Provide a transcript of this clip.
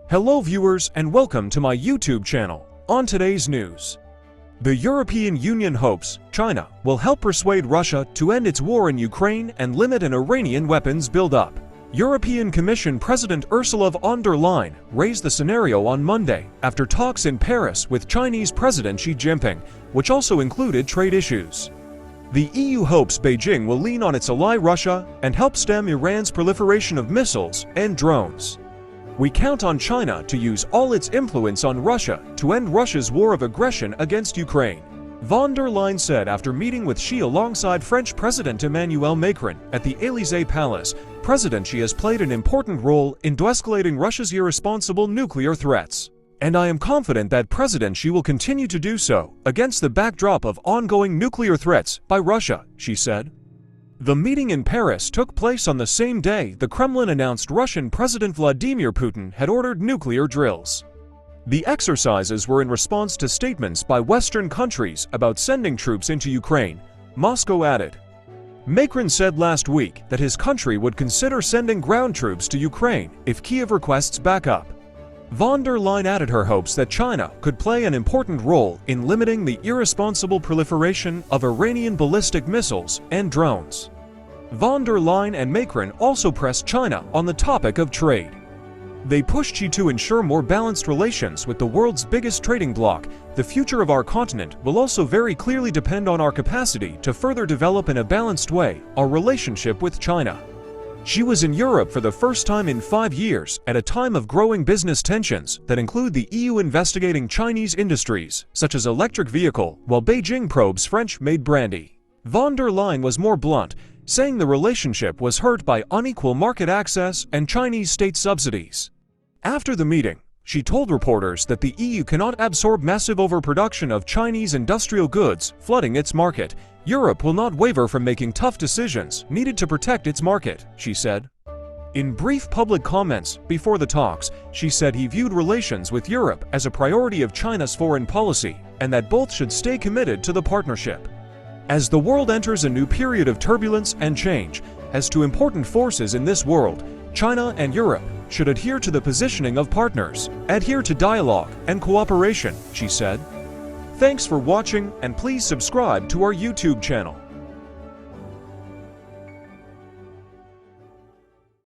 Hello viewers and welcome to my YouTube channel. On today's news, the European Union hopes China will help persuade Russia to end its war in Ukraine and limit an Iranian weapons buildup. European Commission President Ursula von der Leyen raised the scenario on Monday after talks in Paris with Chinese President Xi Jinping, which also included trade issues. The EU hopes Beijing will lean on its ally Russia and help stem Iran's proliferation of missiles and drones. We count on China to use all its influence on Russia to end Russia's war of aggression against Ukraine, von der Leyen said after meeting with Xi alongside French President Emmanuel Macron at the Élysée Palace. President Xi has played an important role in de-escalating Russia's irresponsible nuclear threats, and I am confident that President Xi will continue to do so against the backdrop of ongoing nuclear threats by Russia, she said. The meeting in Paris took place on the same day the Kremlin announced Russian President Vladimir Putin had ordered nuclear drills. The exercises were in response to statements by Western countries about sending troops into Ukraine, Moscow added. Macron said last week that his country would consider sending ground troops to Ukraine if Kiev requests backup. Von der Leyen added her hopes that China could play an important role in limiting the irresponsible proliferation of Iranian ballistic missiles and drones. Von der Leyen and Macron also pressed China on the topic of trade. They pushed Xi to ensure more balanced relations with the world's biggest trading bloc. The future of our continent will also very clearly depend on our capacity to further develop in a balanced way our relationship with China. She was in Europe for the first time in 5 years at a time of growing business tensions that include the EU investigating Chinese industries, such as electric vehicle, while Beijing probes French-made brandy. Von der Leyen was more blunt, saying the relationship was hurt by unequal market access and Chinese state subsidies. After the meeting, she told reporters that the EU cannot absorb massive overproduction of Chinese industrial goods, flooding its market. Europe will not waver from making tough decisions needed to protect its market, she said. In brief public comments before the talks, she said he viewed relations with Europe as a priority of China's foreign policy and that both should stay committed to the partnership. As the world enters a new period of turbulence and change, as two important forces in this world, China and Europe should adhere to the positioning of partners, adhere to dialogue and cooperation, she said. Thanks for watching and please subscribe to our YouTube channel.